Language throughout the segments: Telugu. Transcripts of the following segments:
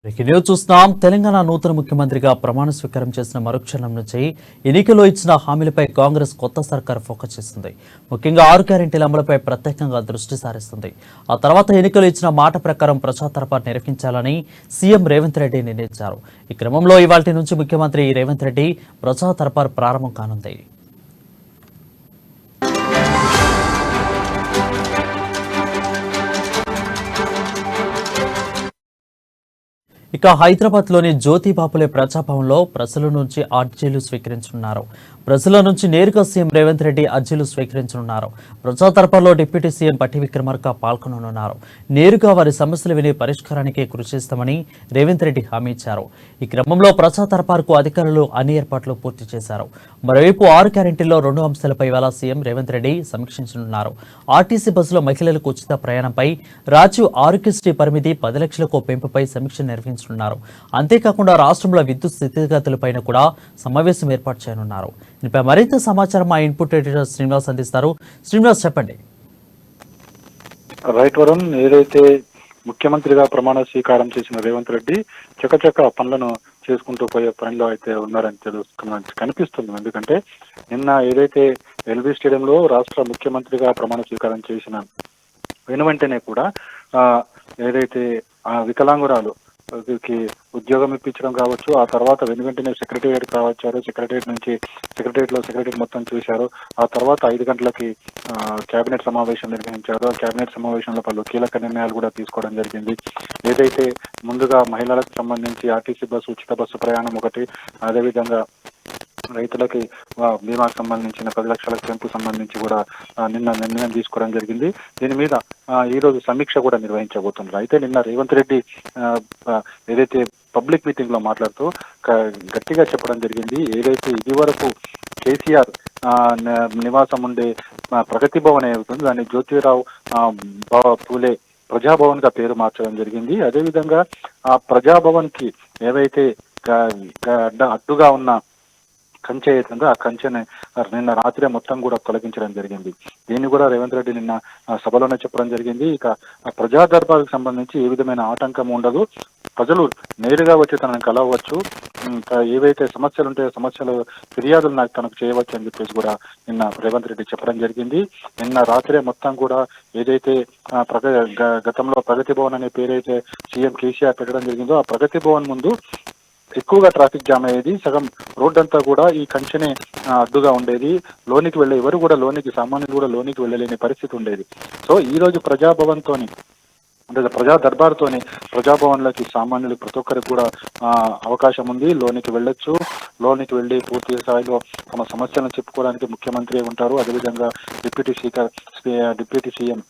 న్యూస్ చూస్తున్నాం. తెలంగాణ నూతన ముఖ్యమంత్రిగా ప్రమాణ స్వీకారం చేసిన మరుక్షణం నుంచి ఎన్నికల్లో ఇచ్చిన హామీలపై కాంగ్రెస్ కొత్త సర్కార్ ఫోకస్ చేస్తుంది. ముఖ్యంగా 6 గ్యారెంటీల అమలుపై ప్రత్యేకంగా దృష్టి సారిస్తుంది. ఆ తర్వాత ఎన్నికలు ఇచ్చిన మాట ప్రకారం ప్రజా దర్బార్ నిర్వహించాలని సీఎం రేవంత్ రెడ్డి నిర్ణయించారు. ఈ క్రమంలో ఇవాల్టి నుంచి ముఖ్యమంత్రి రేవంత్ రెడ్డి ప్రజా దర్బార్ ప్రారంభం కానుంది. ఇక హైదరాబాద్ లోని జ్యోతిబాపులే ప్రజాభవన్లో ప్రజల నుంచి అర్జీలు స్వీకరించనున్నారు. ప్రజల నుంచి నేరుగా సీఎం రేవంత్ రెడ్డి అర్జీలు స్వీకరించనున్నారు. ప్రజా దర్బార్లో డిప్యూటీ సీఎం భట్టి విక్రమార్క పాల్గొననున్నారు. నేరుగా వారి సమస్యలు విని పరిష్కారానికి కృషి చేస్తామని రేవంత్ రెడ్డి హామీ ఇచ్చారు. ఈ క్రమంలో ప్రజా దర్బార్కు అధికారులు అన్ని ఏర్పాట్లు పూర్తి చేశారు. మరోవైపు 6 గ్యారెంటీల్లో 2 అంశాలపై ఇవాళ సీఎం రేవంత్ రెడ్డి సమీక్షించనున్నారు. ఆర్టీసీ బస్సులో మహిళలకు ఉచిత ప్రయాణంపై, రాజీవ్ ఆరోగ్యశ్రీ పరిమితి 10 లక్షలకు పెంపుపై సమీక్ష నిర్వహించనున్నారు. అంతేకాకుండా రాష్ట్రంలో విద్యుత్ స్థితిగతులపైన కూడా సమావేశం ఏర్పాటు చేయనున్నారు. దీనిపై మరింత సమాచారం మా ఇన్పుట్ ఎడిటర్ శ్రీనివాస్ అందిస్తారు. శ్రీనివాస్, చెప్పండి. రైట్ వరుణ్, ఏదైతే ముఖ్యమంత్రిగా ప్రమాణ స్వీకారం చేసిన రేవంత్ రెడ్డి చకచక పనులను చేసుకుంటూ పోయే పనిలో అయితే ఉన్నారని కనిపిస్తుంది. ఎందుకంటే నిన్న ఏదైతే ఎల్బీ స్టేడియంలో రాష్ట్ర ముఖ్యమంత్రిగా ప్రమాణ స్వీకారం చేసిన వెనువెంటనే కూడా ఏదైతే వికలాంగురాలు ఉద్యోగం ఇప్పించడం కావచ్చు, ఆ తర్వాత వెనువెంటనే సెక్రటేరియట్ కావచ్చారు. సెక్రటేరియట్ మొత్తం చూశారు. ఆ తర్వాత 5 గంటలకి కేబినెట్ సమావేశం నిర్వహించారు. ఆ కేబినెట్ సమావేశంలో పలు కీలక నిర్ణయాలు కూడా తీసుకోవడం జరిగింది. ఏదైతే ముందుగా మహిళలకు సంబంధించి ఆర్టీసీ ఉచిత బస్సు ప్రయాణం ఒకటి, అదేవిధంగా రైతులకి బీమాకు సంబంధించిన 10 లక్షల పెంపు సంబంధించి కూడా నిన్న నిర్ణయం తీసుకోవడం జరిగింది. దీని మీద ఈ రోజు సమీక్ష కూడా నిర్వహించబోతున్నారు. అయితే నిన్న రేవంత్ రెడ్డి ఏదైతే పబ్లిక్ మీటింగ్ లో మాట్లాడుతూ గట్టిగా చెప్పడం జరిగింది. ఏదైతే ఇది వరకు కేసీఆర్ నివాసం ఉండే ప్రగతి భవన్ ఏమవుతుంది, దాన్ని జ్యోతిరావు పూలే ప్రజాభవన్ గా పేరు మార్చడం జరిగింది. అదేవిధంగా ఆ ప్రజాభవన్ కి ఏవైతే అడ్డుగా ఉన్న కంచె అవుతుందో ఆ కంచెని నిన్న రాత్రి మొత్తం కూడా తొలగించడం జరిగింది. దీన్ని కూడా రేవంత్ రెడ్డి నిన్న సభలోనే చెప్పడం జరిగింది. ఇక ప్రజా దర్బార్కు సంబంధించి ఏ విధమైన ఆటంకం ఉండదు, ప్రజలు నేరుగా వచ్చి తనని కలవచ్చు, ఏవైతే సమస్యలు ఉంటాయో సమస్యలు ఫిర్యాదులు తనకు చేయవచ్చు అని చెప్పేసి కూడా నిన్న రేవంత్ రెడ్డి చెప్పడం జరిగింది. నిన్న రాత్రే మొత్తం కూడా ఏదైతే గతంలో ప్రగతి భవన్ అనే పేరైతే సీఎం కేసీఆర్ పెట్టడం జరిగిందో ఆ ప్రగతి భవన్ ముందు ఎక్కువగా ట్రాఫిక్ జామ్ అయ్యేది. సగం రోడ్ అంతా కూడా ఈ కంచెనే అడ్డుగా ఉండేది. లోనికి వెళ్ళే ఎవరు కూడా సామాన్యులు కూడా లోనికి వెళ్ళలేని పరిస్థితి ఉండేది. సో ఈ రోజు ప్రజాభవన్ తోని అంటే ప్రజా దర్బార్ తోని ప్రజాభవన్లకి సామాన్యులు ప్రతి ఒక్కరికి కూడా అవకాశం ఉంది. లోనికి వెళ్ళొచ్చు. లోనికి వెళ్ళి పూర్తి స్థాయిలో తమ సమస్యలను చెప్పుకోవడానికి ముఖ్యమంత్రి ఉంటారు. అదేవిధంగా డిప్యూటీ సీఎం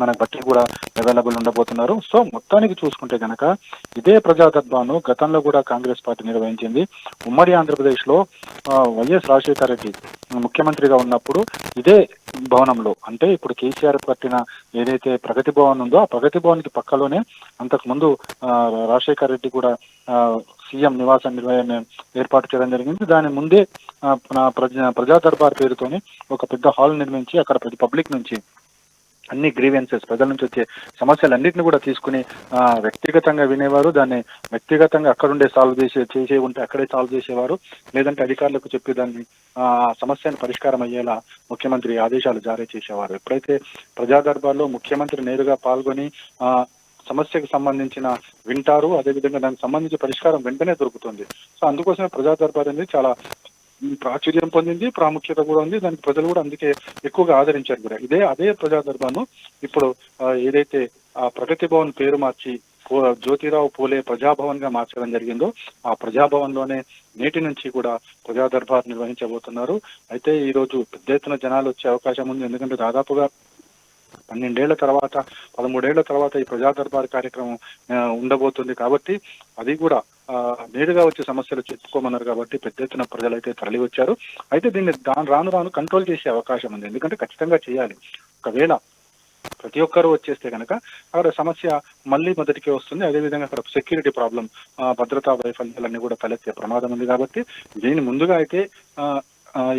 మనకు బట్టి కూడా అవైలబుల్ ఉండబోతున్నారు. సో మొత్తానికి చూసుకుంటే కనుక ఇదే ప్రజా దర్బార్ను గతంలో కూడా కాంగ్రెస్ పార్టీ నిర్వహించింది. ఉమ్మడి ఆంధ్రప్రదేశ్ లో వైఎస్ రాజశేఖర రెడ్డి ముఖ్యమంత్రిగా ఉన్నప్పుడు ఇదే భవనంలో, అంటే ఇప్పుడు కేసీఆర్ కట్టిన ఏదైతే ప్రగతి భవన్ ఉందో ఆ ప్రగతి భవన్ కి పక్కలోనే అంతకు ముందు రాజశేఖర రెడ్డి కూడా సీఎం నివాసం ఏర్పాటు చేయడం జరిగింది. దాని ముందే ప్రజా దర్బార్ పేరుతోని ఒక పెద్ద హాల్ నిర్మించి అక్కడ ప్రతి పబ్లిక్ నుంచి అన్ని గ్రీవెన్సెస్, ప్రజల నుంచి వచ్చే సమస్యలన్నింటినీ కూడా తీసుకుని వ్యక్తిగతంగా వినేవారు. దాన్ని వ్యక్తిగతంగా అక్కడుండే చేసే ఉంటే అక్కడే సాల్వ్ చేసేవారు. లేదంటే అధికారులకు చెప్పి దాన్ని సమస్యను పరిష్కారం అయ్యేలా ముఖ్యమంత్రి ఆదేశాలు జారీ చేసేవారు. ఎప్పుడైతే ప్రజా దర్బార్లో ముఖ్యమంత్రి నేరుగా పాల్గొని సమస్యకు సంబంధించిన వింటారు, అదేవిధంగా దానికి సంబంధించి పరిష్కారం వెంటనే దొరుకుతుంది. సో అందుకోసమే ప్రజా దర్బార్ అనేది చాలా ప్రాచుర్యం పొందింది, ప్రాముఖ్యత కూడా ఉంది. దానికి ప్రజలు కూడా అందుకే ఎక్కువగా ఆదరించారు కూడా. అదే ప్రజా దర్బార్ను ఇప్పుడు ఏదైతే ఆ ప్రగతి భవన్ పేరు మార్చి జ్యోతిరావు పూలే ప్రజాభవన్ గా మార్చడం జరిగిందో ఆ ప్రజాభవన్ లోనే నేటి నుంచి కూడా ప్రజా దర్బార్ నిర్వహించబోతున్నారు. అయితే ఈ రోజు పెద్ద ఎత్తున జనాలు వచ్చే అవకాశం ఉంది. ఎందుకంటే దాదాపుగా 13 ఏళ్ల తర్వాత ఈ ప్రజా దర్బార్ కార్యక్రమం ఉండబోతుంది. కాబట్టి అది కూడా నేరుగా వచ్చే సమస్యలు చెప్పుకోమన్నారు. కాబట్టి పెద్ద ఎత్తున ప్రజలైతే తరలి వచ్చారు. అయితే దీన్ని రాను కంట్రోల్ చేసే అవకాశం ఉంది. ఎందుకంటే ఖచ్చితంగా చేయాలి. ఒకవేళ ప్రతి ఒక్కరూ వచ్చేస్తే కనుక అక్కడ సమస్య మళ్ళీ మొదటికే వస్తుంది. అదేవిధంగా అక్కడ సెక్యూరిటీ ప్రాబ్లం, భద్రతా వైఫల్యాలన్నీ కూడా తలెత్తే ప్రమాదం ఉంది. కాబట్టి దీని ముందుగా అయితే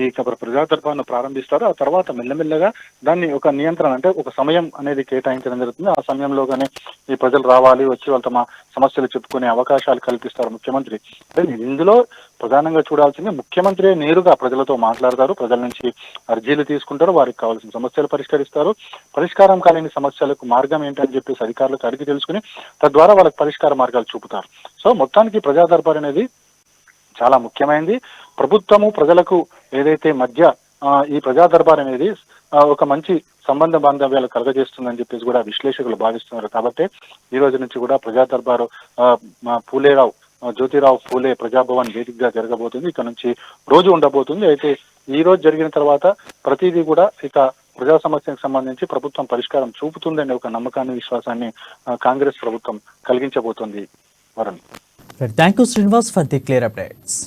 ఈ ప్రజా దర్బార్ను ప్రారంభిస్తారో ఆ తర్వాత మెల్లమెల్లగా దాన్ని ఒక నియంత్రణ అంటే ఒక సమయం అనేది కేటాయించడం జరుగుతుంది. ఆ సమయంలోగానే ఈ ప్రజలు రావాలి, వచ్చి వాళ్ళ తమ సమస్యలు చెప్పుకునే అవకాశాలు కల్పిస్తారు ముఖ్యమంత్రి. అంటే ఇందులో ప్రధానంగా చూడాల్సింది ముఖ్యమంత్రి నేరుగా ప్రజలతో మాట్లాడతారు, ప్రజల నుంచి అర్జీలు తీసుకుంటారు, వారికి కావాల్సిన సమస్యలు పరిష్కరిస్తారు, పరిష్కారం కాలేని సమస్యలకు మార్గం ఏంటని చెప్పేసి అధికారులకు అడిగి తెలుసుకుని తద్వారా వాళ్ళకి పరిష్కార మార్గాలు చూపుతారు. సో మొత్తానికి ప్రజా దర్బార్ అనేది చాలా ముఖ్యమైనది. ప్రభుత్వము ప్రజలకు ఏదైతే మధ్య ఈ ప్రజా దర్బార్ అనేది ఒక మంచి సంబంధ బాంధవ్యాలు కలగజేస్తుందని చెప్పేసి కూడా విశ్లేషకులు భావిస్తున్నారు. కాబట్టి ఈ రోజు నుంచి కూడా ప్రజా దర్బారు జ్యోతిరావు ఫూలే ప్రజాభవన్ వేదికగా జరగబోతుంది. ఇక నుంచి రోజు ఉండబోతుంది. అయితే ఈ రోజు జరిగిన తర్వాత ప్రతిదీ కూడా ఇక ప్రజా సమస్యకు సంబంధించి ప్రభుత్వం పరిష్కారం చూపుతుందనే ఒక నమ్మకాన్ని, విశ్వాసాన్ని కాంగ్రెస్ ప్రభుత్వం కలిగించబోతుంది. Varun. Thank you Srinivas for the clear updates.